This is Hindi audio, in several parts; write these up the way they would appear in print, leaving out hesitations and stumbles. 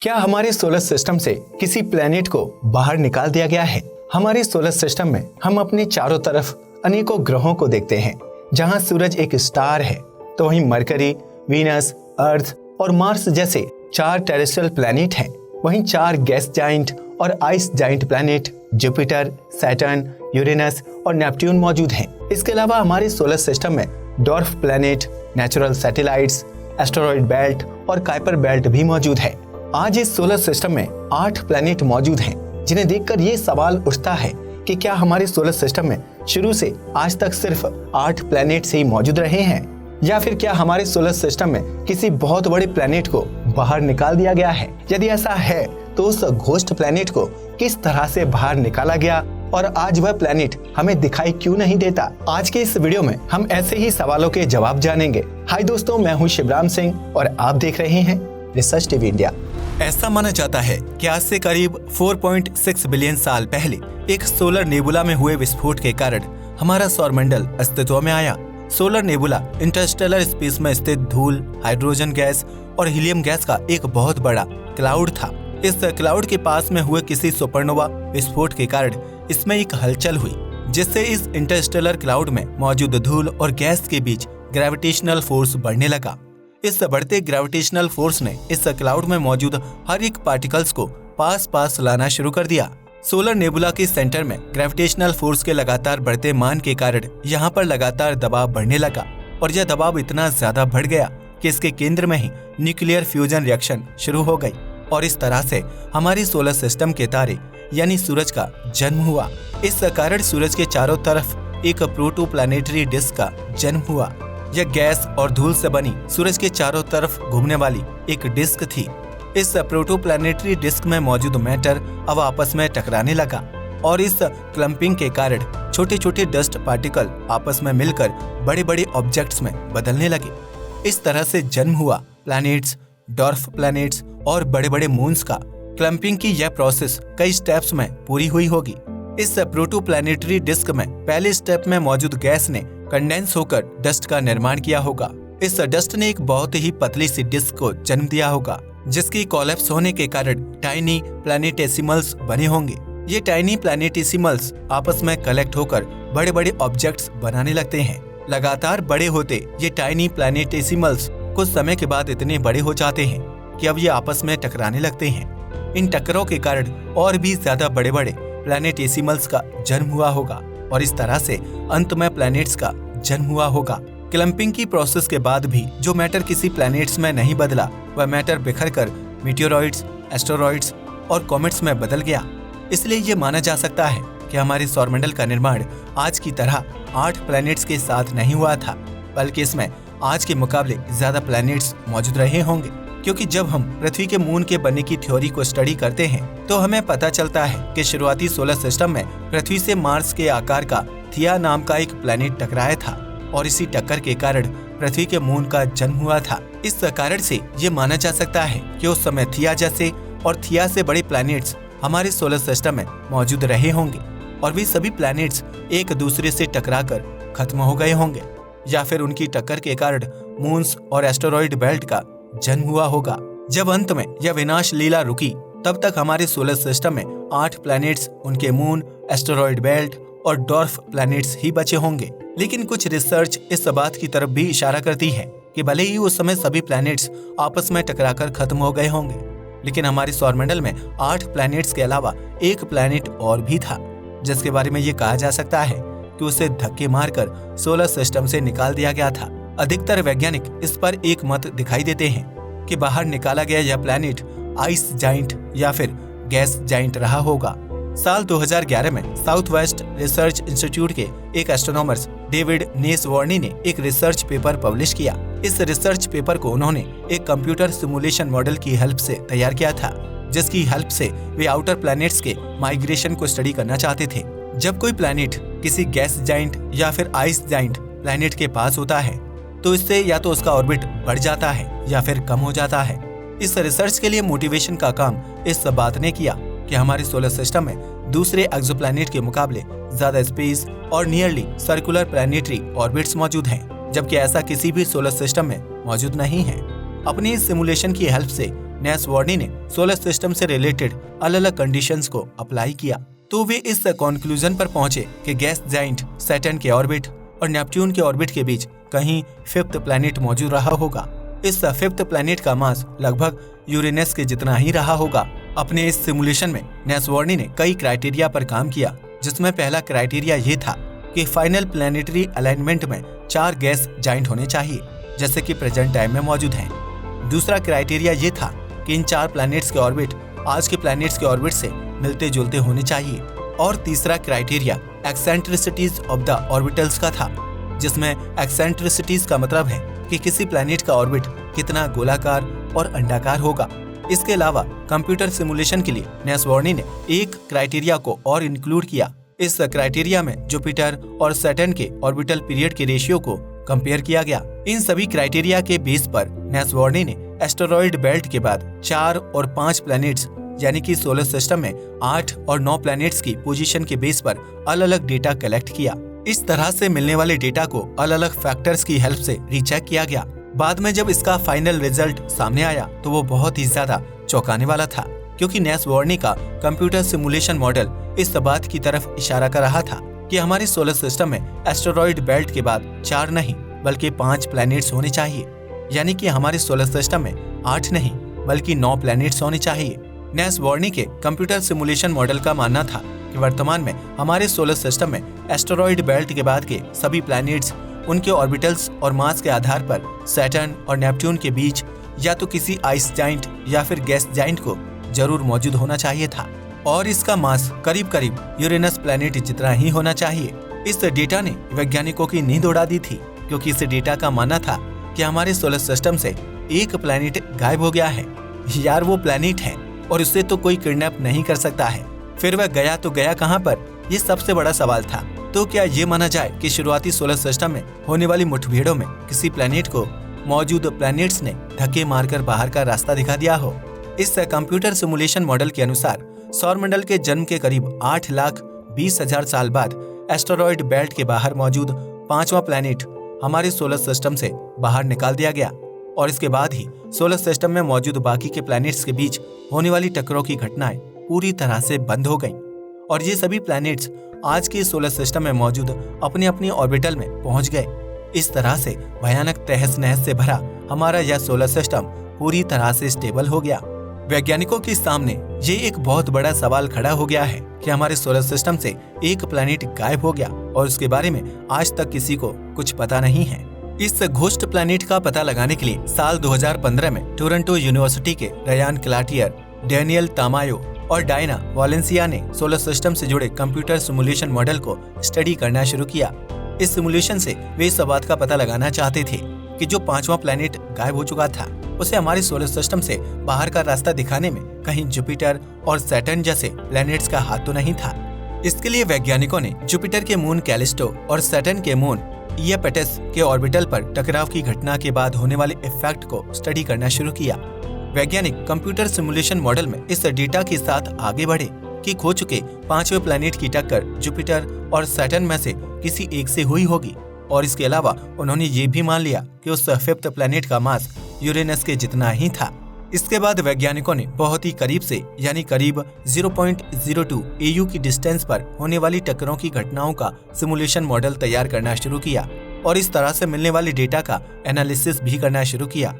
क्या हमारे सोलर सिस्टम से किसी प्लेनेट को बाहर निकाल दिया गया है? हमारे सोलर सिस्टम में हम अपने चारों तरफ अनेकों ग्रहों को देखते हैं। जहां सूरज एक स्टार है, तो वहीं मरकरी, वीनस, अर्थ और मार्स जैसे 4 टेरेस्ट्रियल प्लेनेट हैं। वहीं 4 गैस जाइंट और ice giant planet Jupiter, Saturn, Uranus और नेपट्यून मौजूद हैं। इसके अलावा हमारे सोलर सिस्टम में dwarf planet, natural satellites, asteroid belt और काइपर बेल्ट भी मौजूद है। आज इस सोलर सिस्टम में 8 प्लेनेट मौजूद हैं, जिन्हें देखकर ये सवाल उठता है कि क्या हमारे सोलर सिस्टम में शुरू से आज तक सिर्फ 8 प्लेनेट ही मौजूद रहे हैं, या फिर क्या हमारे सोलर सिस्टम में किसी बहुत बड़े प्लेनेट को बाहर निकाल दिया गया है? यदि ऐसा है तो उस घोस्ट प्लेनेट को किस तरह से बाहर निकाला गया और आज वह प्लेनेट हमें दिखाई क्यों नहीं देता? आज के इस वीडियो में हम ऐसे ही सवालों के जवाब जानेंगे। हाय दोस्तों, मैं हूं शिवराम सिंह और आप देख रहे हैं रिसर्च टीवी इंडिया। ऐसा माना जाता है कि आज से करीब 4.6 बिलियन साल पहले एक सोलर नेबुला में हुए विस्फोट के कारण हमारा सौरमंडल अस्तित्व में आया। सोलर नेबुला इंटरस्टेलर स्पेस में स्थित धूल, हाइड्रोजन गैस और हीलियम गैस का एक बहुत बड़ा क्लाउड था। इस क्लाउड के पास में हुए किसी सुपरनोवा विस्फोट के कारण इसमें एक हलचल हुई, जिससे इस इंटरस्टेलर क्लाउड में मौजूद धूल और गैस के बीच ग्रेविटेशनल फोर्स बढ़ने लगा। इस बढ़ते ग्रेविटेशनल फोर्स ने इस क्लाउड में मौजूद हर एक पार्टिकल्स को पास लाना शुरू कर दिया। सोलर नेबुला के सेंटर में ग्रेविटेशनल फोर्स के लगातार बढ़ते मान के कारण यहाँ पर लगातार दबाव बढ़ने लगा और यह दबाव इतना ज्यादा बढ़ गया कि इसके केंद्र में ही न्यूक्लियर फ्यूजन रिएक्शन शुरू हो गई और इस तरह से हमारी सोलर सिस्टम के तारे यानी सूरज का जन्म हुआ। इस कारण सूरज के चारों तरफ एक प्रोटोप्लैनेटरी डिस्क का जन्म हुआ। यह गैस और धूल से बनी सूरज के चारों तरफ घूमने वाली एक डिस्क थी। इस प्रोटोप्लैनेटरी डिस्क में मौजूद मैटर अब आपस में टकराने लगा और इस क्लम्पिंग के कारण छोटे छोटे डस्ट पार्टिकल आपस में मिलकर बड़े बड़े ऑब्जेक्ट्स में बदलने लगे। इस तरह से जन्म हुआ प्लैनेट्स, डॉर्फ प्लैनेट्स और बड़े बड़े मून्स का। क्लम्पिंग की यह प्रोसेस कई स्टेप्स में पूरी हुई होगी। इस प्रोटोप्लैनेटरी डिस्क में पहले स्टेप में मौजूद गैस ने कंडेंस होकर डस्ट का निर्माण किया होगा। इस डस्ट ने एक बहुत ही पतली सी डिस्क को जन्म दिया होगा, जिसकी कोलैप्स होने के कारण टाइनी प्लैनेटेसिमल्स बने होंगे। ये टाइनी प्लैनेटेसिमल्स आपस में कलेक्ट होकर बड़े बड़े ऑब्जेक्ट्स बनाने लगते हैं। लगातार बड़े होते ये टाइनी प्लैनेटेसिमल्स कुछ समय के बाद इतने बड़े हो जाते हैं कि अब ये आपस में टकराने लगते हैं। इन टक्करों के कारण और भी ज्यादा बड़े बड़े प्लैनेटेसिमल्स का जन्म हुआ होगा और इस तरह से अंत में प्लैनेट्स का जन्म हुआ होगा। क्लम्पिंग की प्रोसेस के बाद भी जो मैटर किसी प्लैनेट्स में नहीं बदला, वह मैटर बिखर कर मीटियोरॉइड्स, एस्टेरॉइड्स और कॉमेट्स में बदल गया। इसलिए ये माना जा सकता है कि हमारे सौरमंडल का निर्माण आज की तरह 8 प्लैनेट्स के साथ नहीं हुआ था, बल्कि इसमें आज के मुकाबले ज्यादा प्लैनेट्स मौजूद रहे होंगे। क्योंकि जब हम पृथ्वी के मून के बनने की थ्योरी को स्टडी करते हैं, तो हमें पता चलता है कि शुरुआती सोलर सिस्टम में पृथ्वी से मार्स के आकार का थिया नाम का एक प्लैनेट टकराया था और इसी टक्कर के कारण पृथ्वी के मून का जन्म हुआ था। इस कारण से ये माना जा सकता है कि उस समय थिया जैसे और थिया से बड़े प्लैनेट्स हमारे सोलर सिस्टम में मौजूद रहे होंगे और वे सभी प्लैनेट्स एक दूसरे से टकराकर खत्म हो गए होंगे, या फिर उनकी टक्कर के कारण मून्स और एस्टेरॉयड बेल्ट का जन्म हुआ होगा। जब अंत में यह विनाश लीला रुकी, तब तक हमारे सोलर सिस्टम में 8 प्लैनेट्स, उनके मून, एस्टेरॉयड बेल्ट और डॉर्फ प्लैनेट्स ही बचे होंगे। लेकिन कुछ रिसर्च इस बात की तरफ भी इशारा करती है कि भले ही उस समय सभी प्लैनेट्स आपस में टकराकर खत्म हो गए होंगे, लेकिन हमारे सौरमंडल में 8 प्लैनेट्स के अलावा एक प्लैनेट और भी था, जिसके बारे में ये कहा जा सकता है कि उसे धक्के मारकर सोलर सिस्टम से निकाल दिया गया था। अधिकतर वैज्ञानिक इस पर एक मत दिखाई देते हैं कि बाहर निकाला गया यह प्लैनेट आइस जाइंट या फिर गैस जाइंट रहा होगा। साल 2011 में साउथ वेस्ट रिसर्च इंस्टीट्यूट के एक एस्ट्रोनॉमर्स डेविड नेसवर्नी ने एक रिसर्च पेपर पब्लिश किया। इस रिसर्च पेपर को उन्होंने एक कंप्यूटर सिमुलेशन मॉडल की हेल्प से तैयार किया था, जिसकी हेल्प से वे आउटर प्लैनेट्स के माइग्रेशन को स्टडी करना चाहते थे। जब कोई प्लैनेट किसी गैस जाइंट या फिर आइस जाइंट प्लैनेट के पास होता है, तो इससे या तो उसका ऑर्बिट बढ़ जाता है या फिर कम हो जाता है। इस रिसर्च के लिए मोटिवेशन का काम इस बात ने किया कि हमारे सोलर सिस्टम में दूसरे एक्सोप्लैनेट के मुकाबले ज्यादा स्पेस और नियरली सर्कुलर प्लैनेटरी ऑर्बिट्स मौजूद हैं, जबकि ऐसा किसी भी सोलर सिस्टम में मौजूद नहीं है। अपनी इस सिमुलेशन की हेल्प से नेस वार्नी ने सोलर सिस्टम से रिलेटेड अलग अलग कंडीशंस को अप्लाई किया तो वे इस कंक्लूजन पर पहुंचे कि गैस जाइंट सैटर्न के ऑर्बिट और नेपच्यून के ऑर्बिट के बीच कहीं फिफ्थ प्लैनेट मौजूद रहा होगा। इस फिफ्थ प्लैनेट का मास लगभग यूरेनस के जितना ही रहा होगा। अपने इस सिमुलेशन में नेस वार्नी ने कई क्राइटेरिया पर काम किया, जिसमें पहला क्राइटेरिया ये था कि फाइनल प्लैनेटरी अलाइनमेंट में 4 गैस जाइंट होने चाहिए, जैसे कि प्रेजेंट टाइम में मौजूद हैं। दूसरा क्राइटेरिया ये था कि इन 4 प्लैनेट्स के ऑर्बिट आज के प्लैनेट्स के ऑर्बिट से मिलते जुलते होने चाहिए। और तीसरा क्राइटेरिया एक्सेंट्रिसिटीज ऑफ द ऑर्बिटल्स का था, जिसमें एक्सेंट्रिसिटीज का मतलब है कि किसी प्लैनेट का ऑर्बिट कितना गोलाकार और अंडाकार होगा। इसके अलावा कंप्यूटर सिमुलेशन के लिए नेस वार्नी ने एक क्राइटेरिया को और इंक्लूड किया। इस क्राइटेरिया में जुपिटर और सैटर्न के ऑर्बिटल पीरियड के रेशियो को कंपेयर किया गया। इन सभी क्राइटेरिया के बेस पर नेस वार्नी ने एस्टेरॉयड बेल्ट के बाद 4 और 5 प्लैनेट्स यानी कि सोलर सिस्टम में 8 और 9 प्लैनेट्स की पोजीशन के बेस पर अलग अलग डेटा कलेक्ट किया। इस तरह से मिलने वाले डेटा को अलग अलग फैक्टर्स की हेल्प से रीचेक किया गया। बाद में जब इसका फाइनल रिजल्ट सामने आया तो वो बहुत ही ज्यादा चौंकाने वाला था, क्योंकि नेस वार्नी का कंप्यूटर सिमुलेशन मॉडल इस बात की तरफ इशारा कर रहा था कि हमारे सोलर सिस्टम में एस्टेरॉयड बेल्ट के बाद 4 नहीं बल्कि 5 प्लैनेट्स होने चाहिए, यानी कि हमारे सोलर सिस्टम में 8 नहीं बल्कि 9 प्लैनेट्स होने चाहिए। नेस वार्नी के कंप्यूटर सिमुलेशन मॉडल का मानना था कि वर्तमान में हमारे सोलर सिस्टम में एस्टेरॉयड बेल्ट के बाद के सभी प्लैनेट्स उनके ऑर्बिटल्स और मास के आधार पर सैटर्न और नेपच्यून के बीच या तो किसी आइस जाइंट या फिर गैस जाइंट को जरूर मौजूद होना चाहिए था, और इसका मास करीब करीब यूरेनस प्लैनेट जितना ही होना चाहिए। इस डेटा ने वैज्ञानिकों की नींद उड़ा दी थी, क्योंकि इस डेटा का मानना था कि हमारे सोलर सिस्टम से एक प्लैनेट गायब हो गया है। यार वो प्लैनेट है और उसे तो कोई किडनैप नहीं कर सकता है, फिर वह गया तो गया कहाँ पर, ये सबसे बड़ा सवाल था। तो क्या ये माना जाए कि शुरुआती सोलर सिस्टम में होने वाली मुठभेड़ों में किसी प्लैनेट को मौजूद प्लैनेट्स ने धक्के मारकर बाहर का रास्ता दिखा दिया हो? इस कंप्यूटर सिमुलेशन मॉडल के अनुसार सौरमंडल के जन्म के करीब 8,20,000 साल बाद एस्टेरॉयड बेल्ट के बाहर मौजूद 5वां प्लैनेट हमारे सोलर सिस्टम से बाहर निकाल दिया गया, और इसके बाद ही सोलर सिस्टम में मौजूद बाकी के प्लैनेट्स के बीच होने वाली टक्करों की घटनाएं पूरी तरह से बंद हो गईं, और ये सभी प्लैनेट्स आज के सोलर सिस्टम में मौजूद अपने अपने ऑर्बिटल में पहुंच गए। इस तरह से भयानक तहस नहस से भरा हमारा यह सोलर सिस्टम पूरी तरह से स्टेबल हो गया। वैज्ञानिकों के सामने ये एक बहुत बड़ा सवाल खड़ा हो गया है कि हमारे सोलर सिस्टम से एक प्लैनेट गायब हो गया और उसके बारे में आज तक किसी को कुछ पता नहीं है। इस घोस्ट प्लैनेट का पता लगाने के लिए साल 2015 में टोरंटो यूनिवर्सिटी के रयान क्लाटियर, डैनियल तामायो और डायना वालेंसिया ने सोलर सिस्टम से जुड़े कंप्यूटर सिमुलेशन मॉडल को स्टडी करना शुरू किया। इस सिमुलेशन से वे इस बात का पता लगाना चाहते थे कि जो 5वां प्लैनेट गायब हो चुका था उसे हमारे सोलर सिस्टम से बाहर का रास्ता दिखाने में कहीं जुपिटर और सैटर्न जैसे प्लैनेट्स का हाथ तो नहीं था। इसके लिए वैज्ञानिकों ने जुपिटर के मून कैलिस्टो और सैटर्न के मून ईएपेटस के ऑर्बिटल पर टकराव की घटना के बाद होने वाले इफेक्ट को स्टडी करना शुरू किया। वैज्ञानिक कंप्यूटर सिमुलेशन मॉडल में इस डेटा के साथ आगे बढ़े कि खो चुके 5वें प्लैनेट की टक्कर जुपिटर और सैटर्न में से किसी एक से हुई होगी, और इसके अलावा उन्होंने ये भी मान लिया कि उस 5th प्लैनेट का मास यूरेनस के जितना ही था। इसके बाद वैज्ञानिकों ने बहुत ही करीब से यानी करीब 0.02 AU की डिस्टेंस पर होने वाली टक्करों की घटनाओं का सिमुलेशन मॉडल तैयार करना शुरू किया, और इस तरह से मिलने वाले डेटा का एनालिसिस भी करना शुरू किया।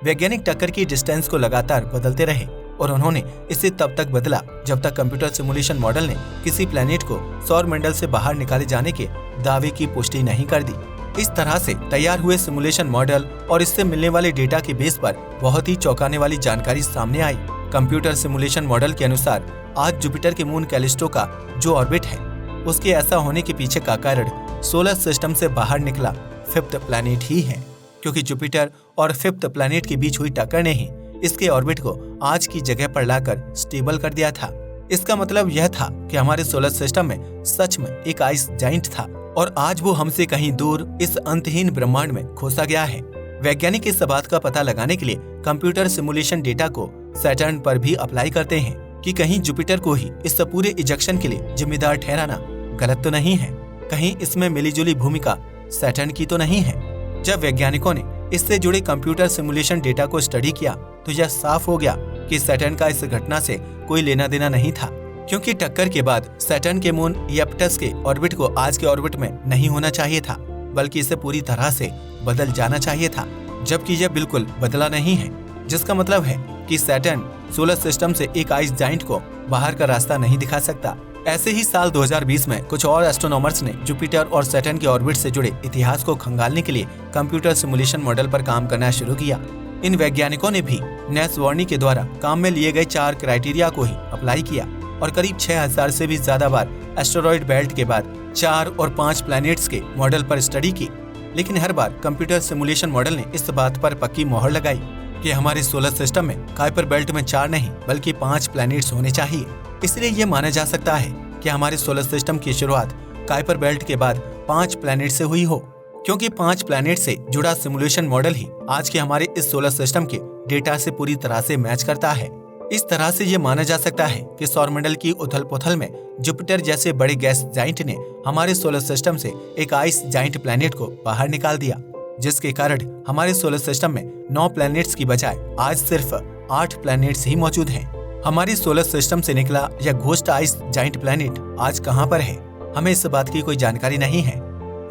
वैज्ञानिक टक्कर की डिस्टेंस को लगातार बदलते रहे, और उन्होंने इसे तब तक बदला जब तक कंप्यूटर सिमुलेशन मॉडल ने किसी प्लैनेट को सौर मंडल से बाहर निकाले जाने के दावे की पुष्टि नहीं कर दी। इस तरह से तैयार हुए सिमुलेशन मॉडल और इससे मिलने वाले डेटा के बेस पर बहुत ही चौंकाने वाली जानकारी सामने आई। कंप्यूटर सिमुलेशन मॉडल के अनुसार आज जुपिटर के मून कैलिस्टो का जो ऑर्बिट है उसके ऐसा होने के पीछे का कारण सोलर सिस्टम से बाहर निकला 5th प्लैनेट ही है, क्योंकि जुपिटर और 5th प्लैनेट के बीच हुई टक्कर ने ही इसके ऑर्बिट को आज की जगह पर लाकर स्टेबल कर दिया था। इसका मतलब यह था कि हमारे सोलर सिस्टम में सच में एक आइस जाइंट था, और आज वो हमसे कहीं दूर इस अंतहीन ब्रह्मांड में खोसा गया है। वैज्ञानिक इस बात का पता लगाने के लिए कंप्यूटर सिमुलेशन डेटा को सैटर्न पर भी अप्लाई करते हैं कि कहीं जुपिटर को ही इस पूरे इजेक्शन के लिए जिम्मेदार ठहराना गलत तो नहीं है, कहीं इसमें मिलीजुली भूमिका सैटर्न की तो नहीं है। जब वैज्ञानिकों ने इससे जुड़े कंप्यूटर सिमुलेशन डेटा को स्टडी किया तो यह साफ हो गया कि सैटर्न का इस घटना से कोई लेना देना नहीं था, क्योंकि टक्कर के बाद सैटर्न के मून यूपिटर के ऑर्बिट को आज के ऑर्बिट में नहीं होना चाहिए था, बल्कि इसे पूरी तरह से बदल जाना चाहिए था, जबकि यह बिल्कुल बदला नहीं है, जिसका मतलब है कि सैटर्न सोलर सिस्टम से एक आइस जाइंट को बाहर का रास्ता नहीं दिखा सकता। ऐसे ही साल 2020 में कुछ और एस्ट्रोनॉमर्स ने जुपिटर और सैटर्न के ऑर्बिट से जुड़े इतिहास को खंगालने के लिए कंप्यूटर सिमुलेशन मॉडल पर काम करना शुरू किया। इन वैज्ञानिकों ने भी नेस वार्नी के द्वारा काम में लिए गए 4 क्राइटेरिया को ही अप्लाई किया और करीब 6000 से भी ज्यादा बार एस्टेरॉयड बेल्ट के बाद 4 और 5 प्लैनेट्स के मॉडल पर स्टडी की, लेकिन हर बार कंप्यूटर सिमुलेशन मॉडल ने इस बात पर पक्की मोहर लगाई कि हमारे सोलर सिस्टम में काइपर बेल्ट में 4 नहीं बल्कि 5 प्लैनेट्स होने चाहिए। इसलिए ये माना जा सकता है कि हमारे सोलर सिस्टम की शुरुआत काइपर बेल्ट के बाद 5 प्लैनेट से हुई हो, क्योंकि 5 प्लैनेट से जुड़ा सिमुलेशन मॉडल ही आज के हमारे इस सोलर सिस्टम के डेटा से पूरी तरह से मैच करता है। इस तरह से ये माना जा सकता है कि सौरमंडल की उथल पुथल में जुपिटर जैसे बड़े गैस जाइंट ने हमारे सोलर सिस्टम से एक आइस जाइंट प्लैनेट को बाहर निकाल दिया, जिसके कारण हमारे सोलर सिस्टम में 9 प्लैनेट्स की बजाय आज सिर्फ 8 प्लैनेट्स ही मौजूद हैं। हमारी सोलर सिस्टम से निकला यह घोस्ट आइस जाइंट प्लैनेट आज कहां पर है, हमें इस बात की कोई जानकारी नहीं है।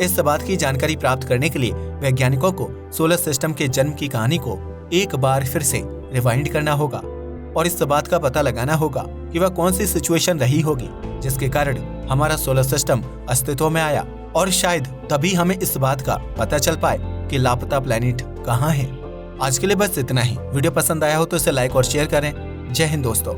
इस बात की जानकारी प्राप्त करने के लिए वैज्ञानिकों को सोलर सिस्टम के जन्म की कहानी को एक बार फिर से रिवाइंड करना होगा और इस बात का पता लगाना होगा कि वह कौन सी सिचुएशन रही होगी जिसके कारण हमारा सोलर सिस्टम अस्तित्व में आया, और शायद तभी हमें इस बात का पता चल पाए कि लापता प्लैनेट कहाँ है। आज के लिए बस इतना ही। वीडियो पसंद आया हो तो इसे लाइक और शेयर करें। जय हिंद दोस्तों।